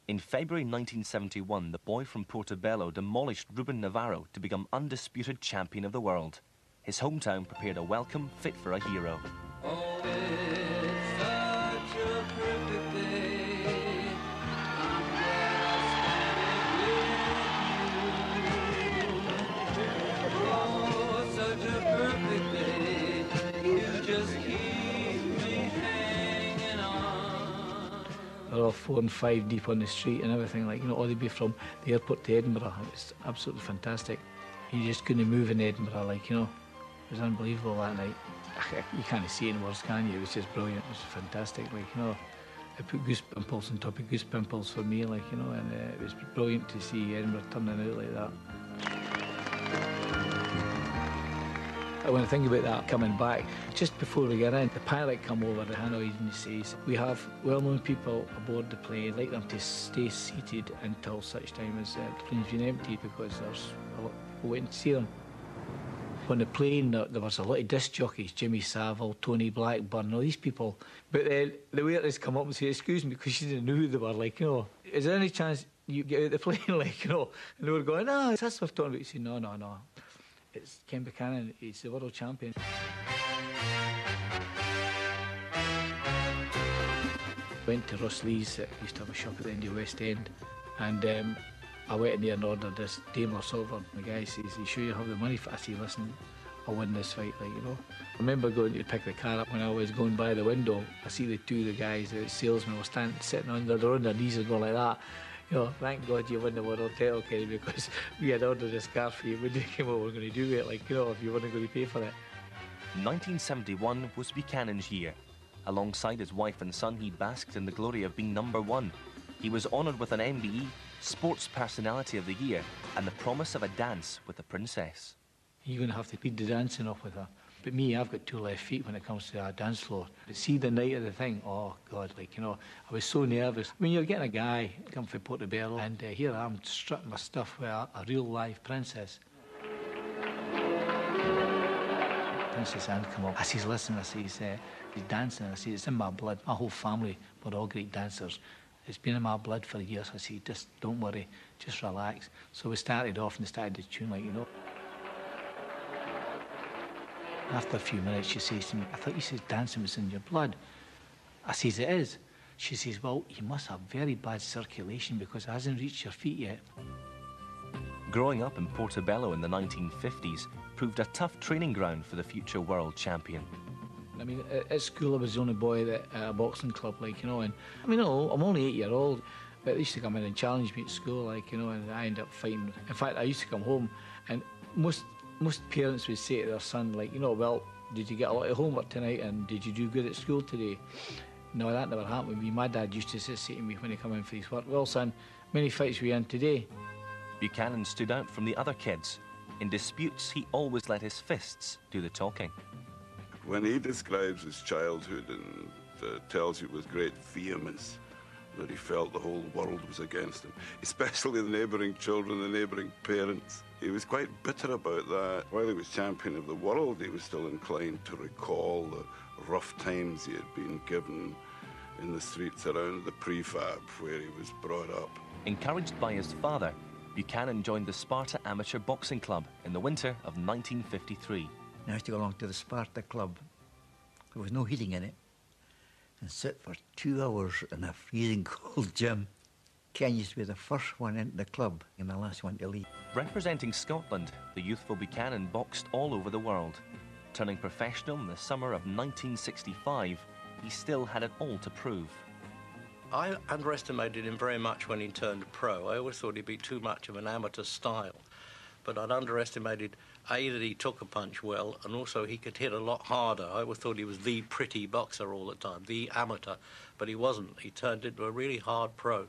In February 1971, the boy from Portobello demolished Ruben Navarro to become undisputed champion of the world. His hometown prepared a welcome fit for a hero. Oh, it's such a perfect day. I'm glad I spent it with you. Oh, such a perfect day. You just keep me hanging on. They're all 4 and 5 deep on the street and everything, like, you know, all the way from the airport to Edinburgh. It was absolutely fantastic. You just couldn't move in Edinburgh, like, you know. It was unbelievable that night. You can't see it in words, can you? It was just brilliant. It was fantastic, like, you know. It put goose pimples on top of goose pimples for me, like, you know, and it was brilliant to see Edinburgh turning out like that. When I think about that coming back, just before we get in, the pilot come over to Hanoi and he says, we have well-known people aboard the plane. I'd like them to stay seated until such time as the plane's been emptied, because there's a lot of people waiting to see them. On the plane, there was a lot of disc jockeys, Jimmy Savile, Tony Blackburn, all these people. But then the waiters come up and say, excuse me, because she didn't know who they were, like, you know. Is there any chance you get out of the plane, like, you know? And they were going, no, that's what I'm talking about. He said, no, no, no. It's Ken Buchanan, he's the world champion. Went to Ross Lee's, used to have a shop at the end of West End, and I went in there and ordered this Daimler Silver. The guy says, you sure you have the money for it? I said, listen, I'll win this fight, like, you know. I remember going to pick the car up when I was going by the window. I see the two of the guys, the salesmen, were sitting on their knees and going like that. You know, thank God you won the world title, Kenny, because we had ordered this car for you. We didn't know what we were going to do with it, like, you know, if you weren't going to pay for it. 1971 was Buchanan's year. Alongside his wife and son, he basked in the glory of being #1. He was honoured with an MBE, Sports Personality of the Year, and the promise of a dance with the princess. You're going to have to lead the dancing off with her. But me, I've got 2 left feet when it comes to a dance floor. But see the night of the thing, oh God, like, you know, I was so nervous. I mean, you're getting a guy come from Portobello, and here I am strutting my stuff with a real live princess. Princess Anne come up. I says, listen, I says, he's dancing. I says, it's in my blood. My whole family were all great dancers. It's been in my blood for years. I said, just don't worry, just relax. So we started off and started the tune, like, you know. After a few minutes, she says to me, I thought you said dancing was in your blood. I says, it is. She says, well, you must have very bad circulation because it hasn't reached your feet yet. Growing up in Portobello in the 1950s proved a tough training ground for the future world champion. I mean, at school I was the only boy at a boxing club, like, you know, and I mean, no, I'm only 8-year-old, but they used to come in and challenge me at school, like, you know, and I ended up fighting. In fact, I used to come home and most parents would say to their son, like, you know, well, did you get a lot of homework tonight and did you do good at school today? No, that never happened with me. My dad used to say to me when he come in for his work, well, son, many fights were you in today? Buchanan stood out from the other kids. In disputes, he always let his fists do the talking. When he describes his childhood and tells you with great vehemence that he felt the whole world was against him, especially the neighbouring children, the neighbouring parents. He was quite bitter about that. While he was champion of the world, he was still inclined to recall the rough times he had been given in the streets around the prefab where he was brought up. Encouraged by his father, Buchanan joined the Sparta Amateur Boxing Club in the winter of 1953. I used to go along to the Sparta Club. There was no heating in it. And sit for 2 hours in a freezing cold gym. Ken used to be the first one into the club and the last one to leave. Representing Scotland, the youthful Buchanan boxed all over the world. Turning professional in the summer of 1965, he still had it all to prove. I underestimated him very much when he turned pro. I always thought he'd be too much of an amateur style. But I'd underestimated, A, that he took a punch well, and also he could hit a lot harder. I always thought he was the pretty boxer all the time, the amateur, but he wasn't. He turned into a really hard pro.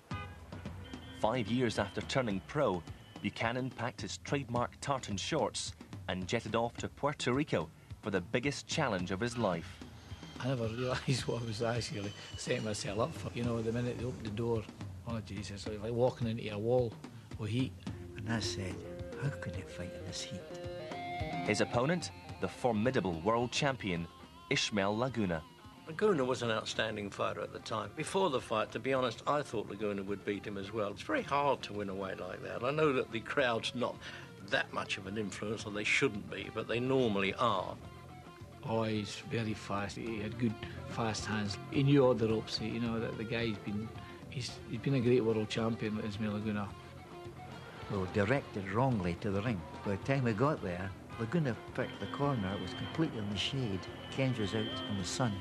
5 years after turning pro, Buchanan packed his trademark tartan shorts and jetted off to Puerto Rico for the biggest challenge of his life. I never realised what I was actually setting myself up for. You know, the minute they opened the door, oh Jesus, it was like walking into a wall of heat. And I said, how could I fight in this heat? His opponent, the formidable world champion, Ismael Laguna. Laguna was an outstanding fighter at the time. Before the fight, to be honest, I thought Laguna would beat him as well. It's very hard to win a weight like that. I know that the crowd's not that much of an influence, or they shouldn't be, but they normally are. Oh, he's very fast. He had good, fast hands. He knew all the ropes. You know that the guy's he's been a great world champion, Ismail Laguna. We were directed wrongly to the ring. By the time we got there, Laguna picked the corner. It was completely in the shade. Ken's was out in the sun.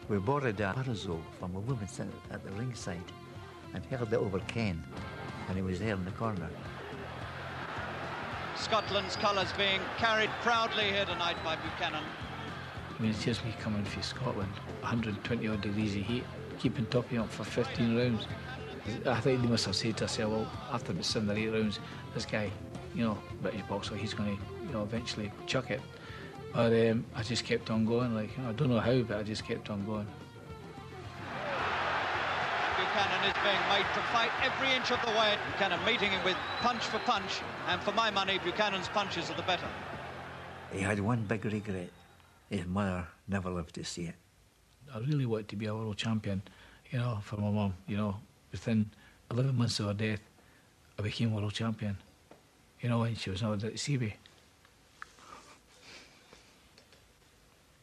We borrowed a parasol from a woman sitting at the ringside and held it over Ken, and he was there in the corner. Scotland's colours being carried proudly here tonight by Buchanan. I mean, it's just me coming from Scotland, 120 odd degrees of heat, keeping Toppy up for 15 rounds. I think they must have said to themselves, well, after about 7 or 8 rounds, this guy, you know, British boxer, he's going to, you know, eventually chuck it. But I just kept on going, like, you know, I don't know how, but I just kept on going. Buchanan is being made to fight every inch of the way. Buchanan meeting him with punch for punch, and for my money, Buchanan's punches are the better. He had one big regret. His mother never lived to see it. I really wanted to be a world champion, you know, for my mum, you know. Within 11 months of her death, I became world champion, you know, and she was not at sea.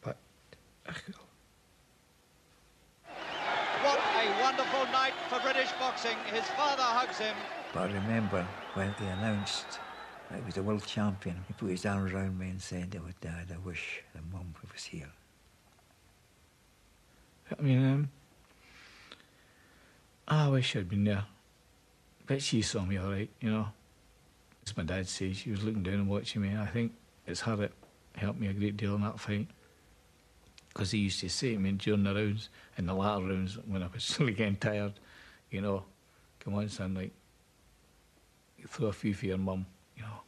But What a wonderful night for British boxing. His father hugs him. But I remember when they announced that he was the world champion, he put his arms around me and said, "Oh, Dad, I wish the mum was here." I mean, I wish I'd been there. But she saw me all right, you know. As my dad says, she was looking down and watching me. I think it's her that helped me a great deal in that fight. Because he used to say to me during the rounds, in the latter rounds, when I was slowly getting tired, you know, come on, son, like, throw a few for your mum, you know.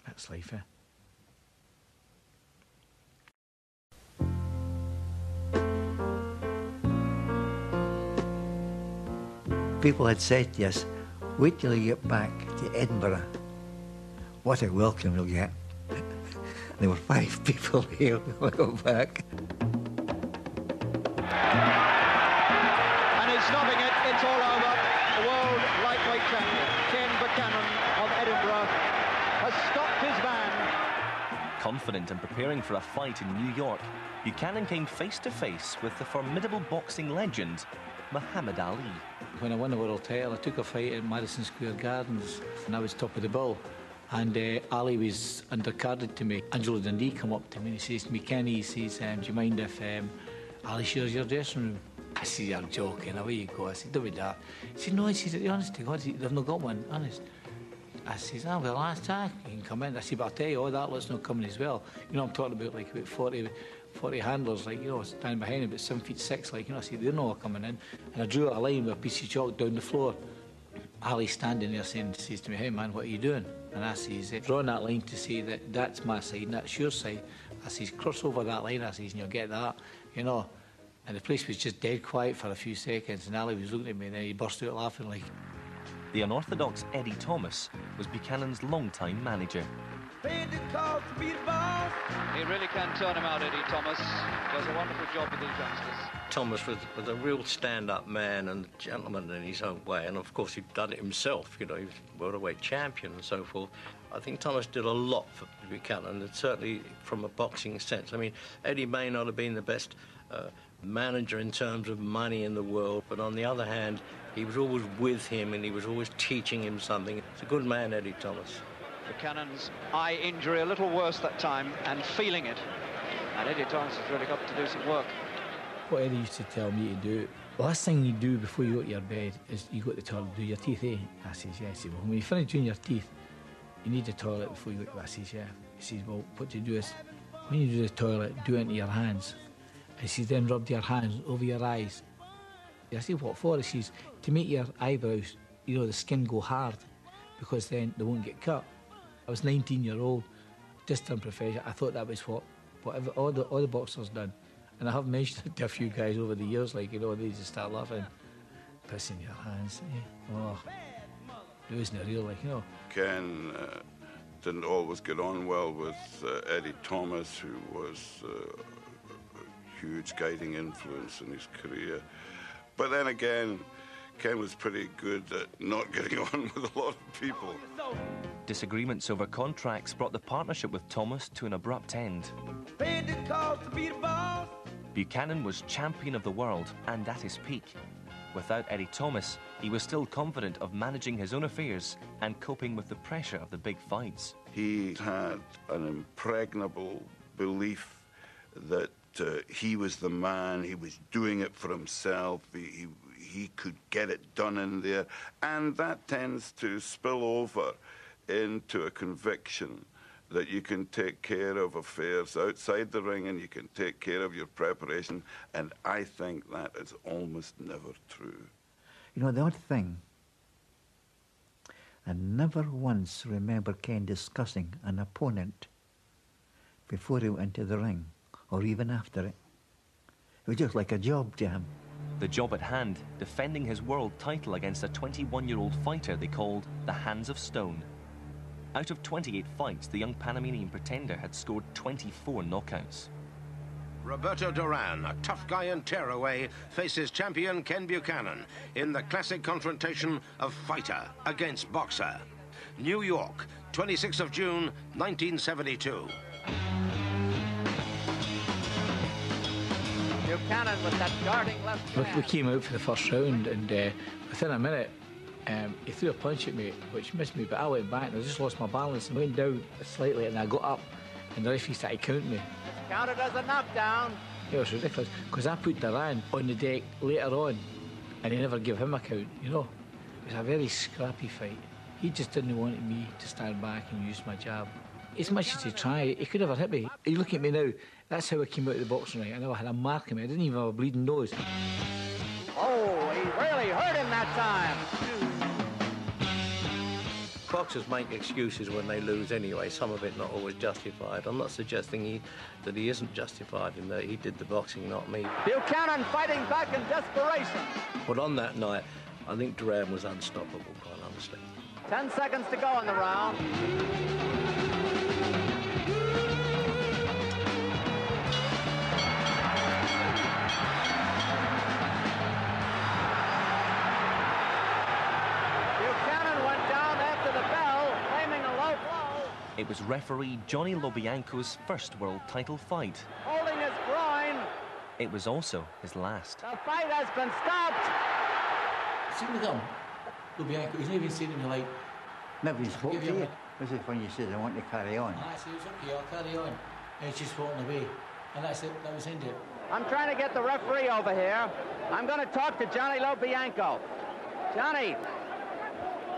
That's life, eh? People had said to us, "Wait till you get back to Edinburgh. What a welcome you'll get." There were 5 people here when I got back. And he's stopping it. It's all over. The world lightweight champion, Ken Buchanan of Edinburgh, has stopped his van. Confident and preparing for a fight in New York, Buchanan came face to face with the formidable boxing legend, Muhammad Ali. When I won the world title, I took a fight at Madison Square Gardens, and I was top of the bill. And Ali was undercarded to me. Angelo Dundee come up to me and he says to me, "Kenny," he says, "do you mind if Ali shares your dressing room?" I said, "You're joking, away you go." I said, "Don't be daft." He said, "No," he said, "honest to God, they've not got one, honest." I says, "Ah, well, last time you can come in." I said, "But I'll tell you, all that lot's not coming as well." You know, I'm talking about like about 40 handlers, like, you know, standing behind him, about 7'6", like, you know. I said, "They're not all coming in." And I drew a line with a piece of chalk down the floor. Ali standing there says to me, "Hey man, what are you doing?" And I says, drawing that line to say that that's my side and that's your side. I says, "Cross over that line," I says, "and you'll get that," you know. And the place was just dead quiet for a few seconds, and Ali was looking at me, and then he burst out laughing like. The unorthodox Eddie Thomas was Buchanan's longtime manager. He really can turn him out, Eddie Thomas. Does a wonderful job with these youngsters. Thomas was a real stand-up man and gentleman in his own way, and of course he'd done it himself. You know, he was worldwide champion and so forth. I think Thomas did a lot for Buchanan, and certainly from a boxing sense. I mean, Eddie may not have been the best manager in terms of money in the world, but on the other hand, he was always with him and he was always teaching him something. It's a good man, Eddie Thomas. Buchanan's eye injury a little worse that time, and feeling it. And Eddie Thomas has really got to do some work. What Eddie used to tell me to do, the last thing you do before you go to your bed is you go to the toilet, do your teeth, eh? I says, "Yeah." He said, "Well, when you finish doing your teeth, you need the toilet before you go to bed." I says, "Yeah." He says, "Well, what you do is, when you do the toilet, do it into your hands." He says, "Then rub your hands over your eyes." I said, "What for?" He says, "To make your eyebrows, you know, the skin go hard, because then they won't get cut." I was 19-year-old, just turned professional. I thought that was whatever all the boxers done. And I have mentioned it to a few guys over the years, like, you know, they just start laughing. Pissing your hands, eh? Oh, it wasn't real, like, you know. Ken didn't always get on well with Eddie Thomas, who was a huge guiding influence in his career. But then again, Ken was pretty good at not getting on with a lot of people. Disagreements over contracts brought the partnership with Thomas to an abrupt end. Paid the cost to be the boss. Buchanan was champion of the world and at his peak. Without Eddie Thomas, he was still confident of managing his own affairs and coping with the pressure of the big fights. He had an impregnable belief that he was the man, he was doing it for himself, he could get it done in there, and that tends to spill over into a conviction that you can take care of affairs outside the ring and you can take care of your preparation, and I think that is almost never true. You know, the odd thing, I never once remember Ken discussing an opponent before he went into the ring, or even after it. It was just like a job to him. The job at hand, defending his world title against a 21-year-old fighter they called the Hands of Stone. Out of 28 fights, the young Panamanian pretender had scored 24 knockouts. Roberto Duran, a tough guy in tearaway, faces champion Ken Buchanan in the classic confrontation of fighter against boxer. New York, 26th of June, 1972. Buchanan with that darting left hand. We came out for the first round, and within a minute, he threw a punch at me, which missed me, but I went back and I just lost my balance and went down slightly, and I got up, and the referee started counting me. It's counted as a knockdown. It was ridiculous, because I put Duran on the deck later on, and he never gave him a count, you know. It was a very scrappy fight. He just didn't want me to stand back and use my jab. As much as he tried, he could never hit me. You look at me now, that's how I came out of the boxing ring. I never had a mark on me, I didn't even have a bleeding nose. Oh, he really hurt him that time. Boxers make excuses when they lose anyway, some of it not always justified. I'm not suggesting that he isn't justified in that he did the boxing, not me. Buchanan fighting back in desperation. But on that night, I think Duran was unstoppable, quite honestly. 10 seconds to go in the round. It was referee Johnny Lobianco's first world title fight. Holding his groin. It was also his last. The fight has been stopped. See me come, Lobianco, he's not even seen me like... Never spoke to you. This is when you said, I want to carry on. I said, it's okay, I'll carry on. And he's just walking away. And that's it, that was ended. I'm trying to get the referee over here. I'm going to talk to Johnny Lobianco. Johnny,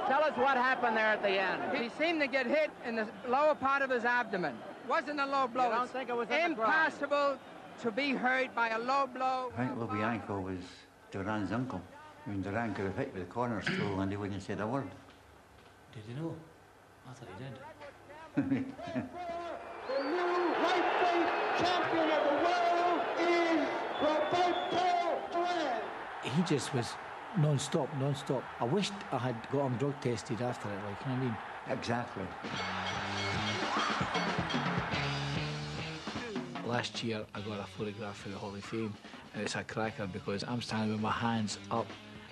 tell us what happened there at the end. He seemed to get hit in the lower part of his abdomen. Wasn't a low blow. You don't think it was in the groin? Impossible to be hurt by a low blow. I think Lobianco was Duran's uncle. I mean, Duran could have hit with a corner stool and he wouldn't have said a word. Did you know? I thought he did. The new lightweight champion of the world is Roberto Duran. He just was non-stop. I wished I had got him drug tested after it, like, you know what I mean? Exactly. Last year, I got a photograph for the Hall of Fame, and it's a cracker because I'm standing with my hands up,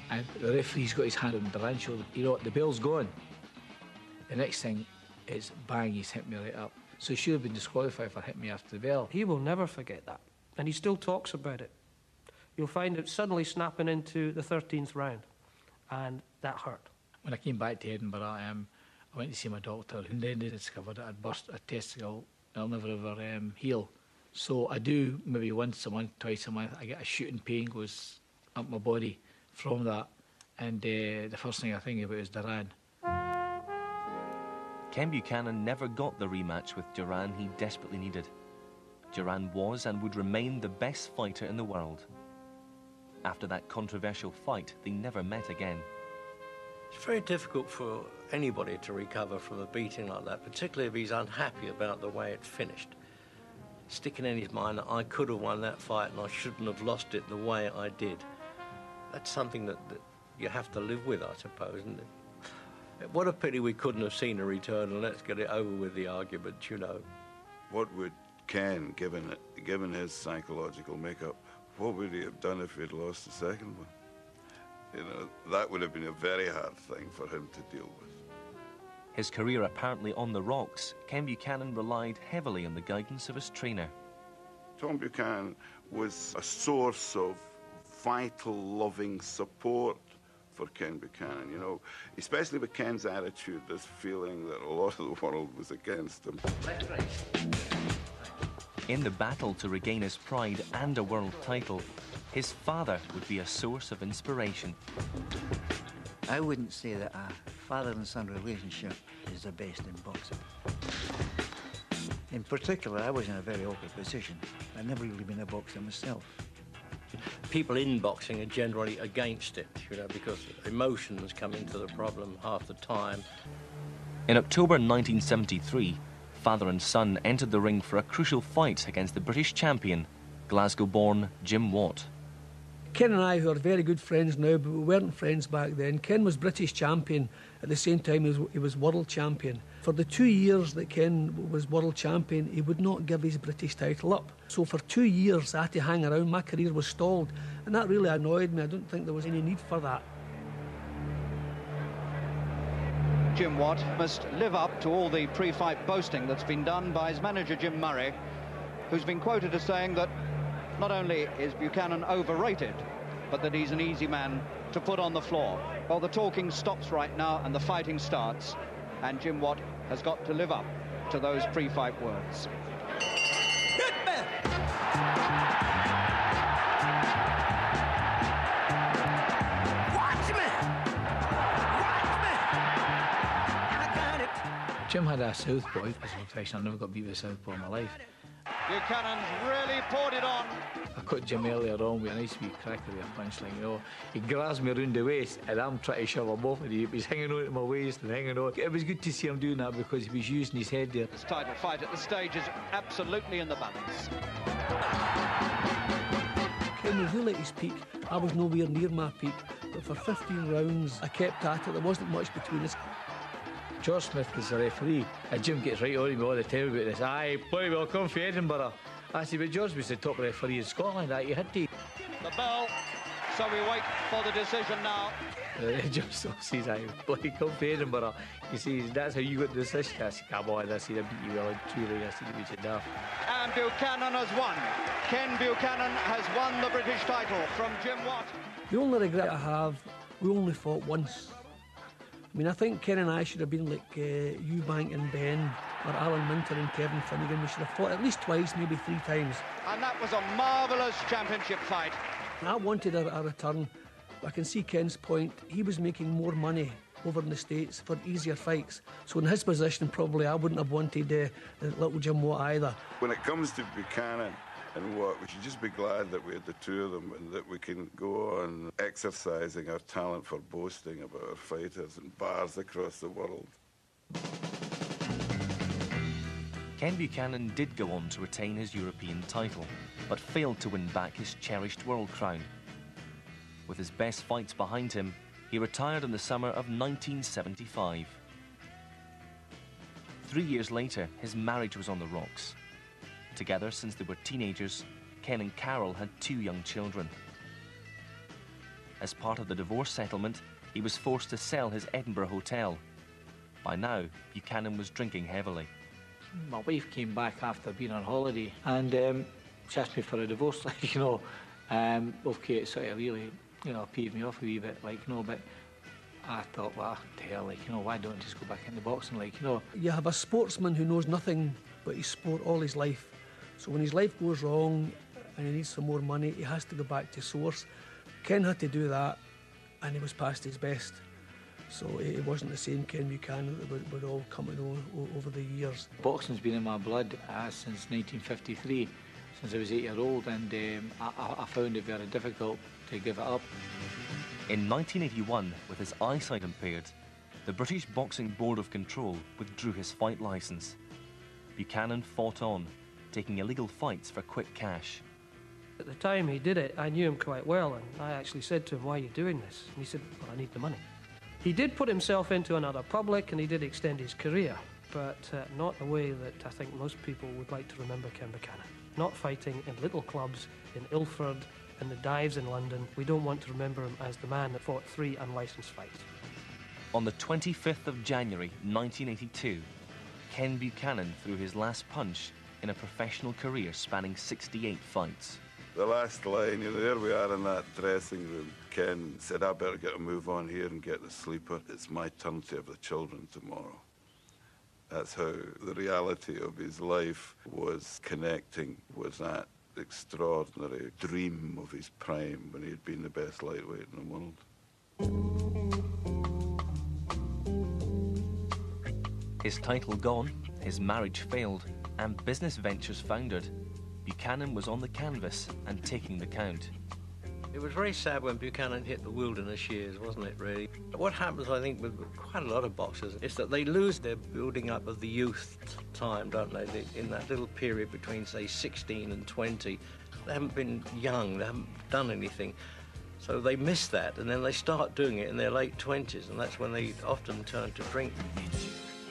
and the referee's got his hand on Duran's shoulder. You know, the bell's gone. The next thing is bang, he's hit me right up. So he should have been disqualified for hitting me after the bell. He will never forget that, and he still talks about it. You'll find it suddenly snapping into the 13th round, and that hurt. When I came back to Edinburgh, I went to see my doctor, and then they discovered that I'd burst a testicle. I'll never ever heal. So I do maybe once a month, twice a month, I get a shooting pain goes up my body from that, and the first thing I think about is Duran. Ken Buchanan never got the rematch with Duran he desperately needed. Duran was and would remain the best fighter in the world. After that controversial fight, they never met again. It's very difficult for anybody to recover from a beating like that, particularly if he's unhappy about the way it finished. Sticking in his mind that I could have won that fight and I shouldn't have lost it the way I did. That's something that you have to live with, I suppose. And What a pity we couldn't have seen a return, and let's get it over with the argument, you know. What would Ken, given his psychological makeup, what would he have done if he'd lost the second one? You know, that would have been a very hard thing for him to deal with. His career apparently on the rocks, Ken Buchanan relied heavily on the guidance of his trainer. Tom Buchanan was a source of vital, loving support for Ken Buchanan, you know, especially with Ken's attitude, this feeling that a lot of the world was against him. In the battle to regain his pride and a world title, his father would be a source of inspiration. I wouldn't say that a father and son relationship is the best in boxing. In particular, I was in a very awkward position. I'd never really been a boxer myself. People in boxing are generally against it, you know, because emotions come into the problem half the time. In October 1973, father and son entered the ring for a crucial fight against the British champion, Glasgow-born Jim Watt. Ken and I, who are very good friends now, but we weren't friends back then. Ken was British champion at the same time he was world champion. For the 2 years that Ken was world champion, he would not give his British title up. So for 2 years I had to hang around, my career was stalled, and that really annoyed me. I don't think there was any need for that. Jim Watt must live up to all the pre-fight boasting that's been done by his manager Jim Murray, who's been quoted as saying that not only is Buchanan overrated, but that he's an easy man to put on the floor. Well, the talking stops right now and the fighting starts, and Jim Watt has got to live up to those pre-fight words. Jim had a southpaw as a professional. I never got beat with a southpaw in my life. Buchanan's really poured it on. I caught Jim earlier on with a nice wee cracker with a punchline, you know. He grabs me around the waist and I'm trying to shove him off, and he's hanging on to my waist and hanging on. It was good to see him doing that because he was using his head there. This title fight at the stage is absolutely in the balance. Ken was really at his peak. I was nowhere near my peak, but for 15 rounds I kept at it. There wasn't much between us. George Smith was the referee, and Jim gets right on him all the time about this. Aye, boy, we'll come for Edinburgh. I said, but George was the top referee in Scotland, you had to. The bell, so we wait for the decision now. George says, aye, boy, come for Edinburgh. He says, that's how you got the decision. I said, come on, I said, I beat you well and truly. I said, you beat it down. And Buchanan has won. Ken Buchanan has won the British title from Jim Watt. The only regret I have, we only fought once. I mean, I think Ken and I should have been like Eubank and Ben, or Alan Minter and Kevin Finnegan. We should have fought at least twice, maybe 3 times. And that was a marvellous championship fight. And I wanted a return. I can see Ken's point. He was making more money over in the States for easier fights. So in his position, probably I wouldn't have wanted little Jim Watt either. When it comes to Buchanan and Watt, we should just be glad that we had the two of them and that we can go on exercising our talent for boasting about our fighters in bars across the world. Ken Buchanan did go on to retain his European title, but failed to win back his cherished world crown. With his best fights behind him, he retired in the summer of 1975. 3 years later, his marriage was on the rocks. Together since they were teenagers, Ken and Carol had 2 young children. As part of the divorce settlement, he was forced to sell his Edinburgh hotel. By now, Buchanan was drinking heavily. My wife came back after being on holiday and she asked me for a divorce, like, you know. Okay, it sort of really, you know, peeved me off a wee bit, like, you know, but I thought, well, to hell, like, you know, why don't I just go back into boxing, like, you know. You have a sportsman who knows nothing but his sport all his life. So when his life goes wrong and he needs some more money, he has to go back to source. Ken had to do that, and he was past his best. So it wasn't the same Ken Buchanan that we're all coming on over the years. Boxing's been in my blood since 1953, since I was 8-year-old, and I found it very difficult to give it up. In 1981, with his eyesight impaired, the British Boxing Board of Control withdrew his fight licence. Buchanan fought on, taking illegal fights for quick cash. At the time he did it, I knew him quite well, and I actually said to him, why are you doing this? And he said, well, I need the money. He did put himself into another public and he did extend his career, but not the way that I think most people would like to remember Ken Buchanan. Not fighting in little clubs in Ilford and the dives in London. We don't want to remember him as the man that fought 3 unlicensed fights. On the 25th of January 1982, Ken Buchanan threw his last punch in a professional career spanning 68 fights. The last line, there we are in that dressing room. Ken said, I better get a move on here and get the sleeper. It's my turn to have the children tomorrow. That's how the reality of his life was connecting with that extraordinary dream of his prime when he'd been the best lightweight in the world. His title gone, his marriage failed, and business ventures foundered, Buchanan was on the canvas and taking the count. It was very sad when Buchanan hit the wilderness years, wasn't it, really? What happens, I think, with quite a lot of boxers is that they lose their building up of the youth time, don't they? In that little period between, say, 16 and 20, they haven't been young, they haven't done anything. So they miss that, and then they start doing it in their late 20s, and that's when they often turn to drink.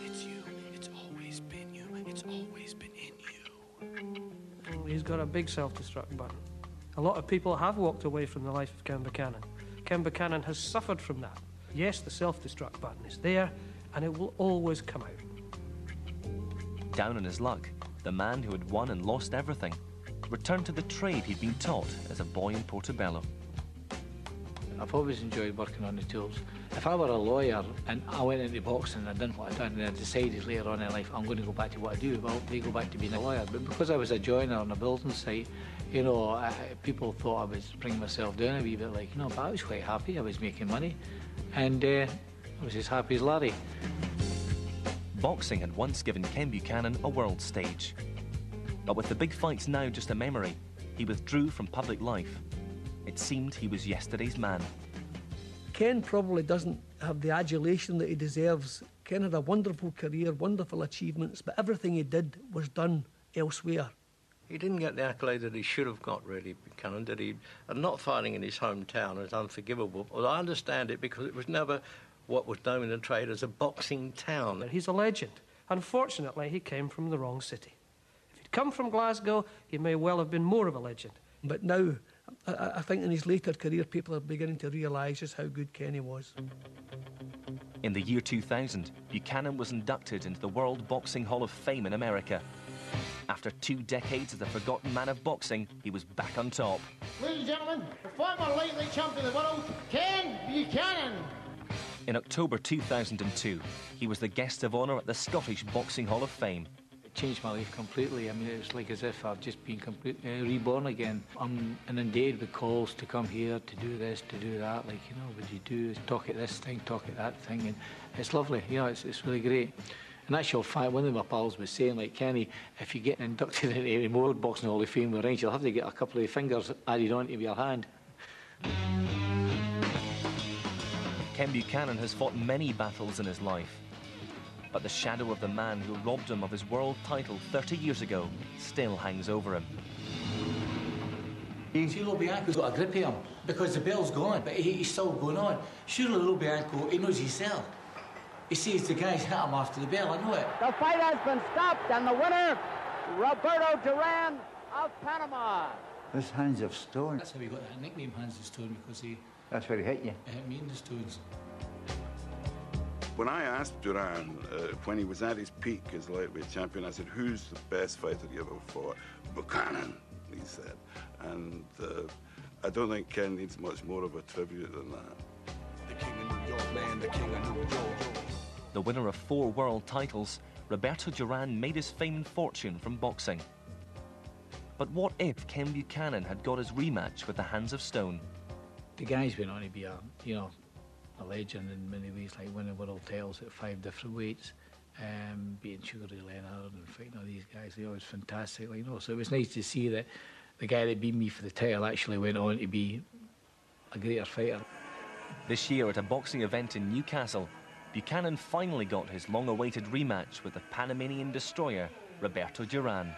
It's you, it's always been you, it's always been in you. He's got a big self-destruct button. A lot of people have walked away from the life of Ken Buchanan. Ken Buchanan has suffered from that. Yes, the self-destruct button is there, and it will always come out. Down on his luck, the man who had won and lost everything returned to the trade he'd been taught as a boy in Portobello. I've always enjoyed working on the tools. If I were a lawyer and I went into boxing and I done what I'd done and I decided later on in life I'm going to go back to what I do, well, they go back to being a lawyer. But because I was a joiner on a building site, you know, people thought I was bringing myself down a wee bit, like, you know, but I was quite happy. I was making money and I was as happy as Larry. Boxing had once given Ken Buchanan a world stage. But with the big fights now just a memory, he withdrew from public life. It seemed he was yesterday's man. Ken probably doesn't have the adulation that he deserves. Ken had a wonderful career, wonderful achievements, but everything he did was done elsewhere. He didn't get the accolade that he should have got, really, Buchanan, did he? And not fighting in his hometown is unforgivable. Well, I understand it because it was never what was known in the trade as a boxing town. He's a legend. Unfortunately, he came from the wrong city. If he'd come from Glasgow, he may well have been more of a legend. But now, I think in his later career, people are beginning to realise just how good Kenny was. In the year 2000, Buchanan was inducted into the World Boxing Hall of Fame in America. After 2 decades as the forgotten man of boxing, he was back on top. Ladies and gentlemen, the former lightweight champion of the world, Ken Buchanan. In October 2002, he was the guest of honour at the Scottish Boxing Hall of Fame. It changed my life completely. I mean, it was like as if I've just been completely reborn again. I'm inundated with calls to come here, to do this, to do that. Like, you know, would you do talk at this thing, talk at that thing? And it's lovely, you know, it's really great. In actual fact, one of my pals was saying, like, Kenny, if you get inducted into the World Boxing Hall of Fame with range, you'll have to get a couple of fingers added onto your hand. Ken Buchanan has fought many battles in his life, but the shadow of the man who robbed him of his world title 30 years ago still hangs over him. You see, Bianco's got a grip of him because the bell's gone, but he's still going on. Surely Bianco, he knows himself. He sees the guys hit him after the bell, I know it. The fight has been stopped, and the winner, Roberto Duran of Panama. His hands of stone. That's how he got that nickname, Hands of Stone, because he... That's where he hit you. He hit me in the stones. When I asked Duran, when he was at his peak as lightweight champion, I said, who's the best fighter you ever fought? Buchanan, he said. And I don't think Ken needs much more of a tribute than that. The king of New York, man, the king of New York. The winner of 4 world titles, Roberto Duran made his fame and fortune from boxing. But what if Ken Buchanan had got his rematch with the Hands of Stone? The guy's been on to be a legend in many ways, like winning world titles at 5 different weights, beating Sugar Ray Leonard and fighting all these guys. They always fantastic, you know. So it was nice to see that the guy that beat me for the title actually went on to be a greater fighter. This year at a boxing event in Newcastle, Buchanan finally got his long-awaited rematch with the Panamanian destroyer, Roberto Duran.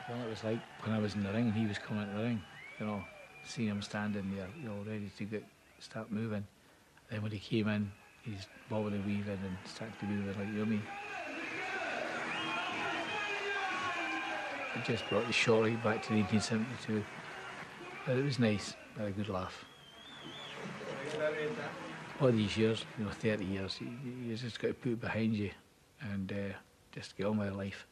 Well, it was like when I was in the ring and he was coming into the ring, you know, seeing him standing there, you know, ready to start moving. Then when he came in, he's bobbing and weaving and started to be like yummy. It just brought the shorty back to 1972. But it was nice, had a good laugh. All these years, 30 years, you just got to put it behind you and just get on with life.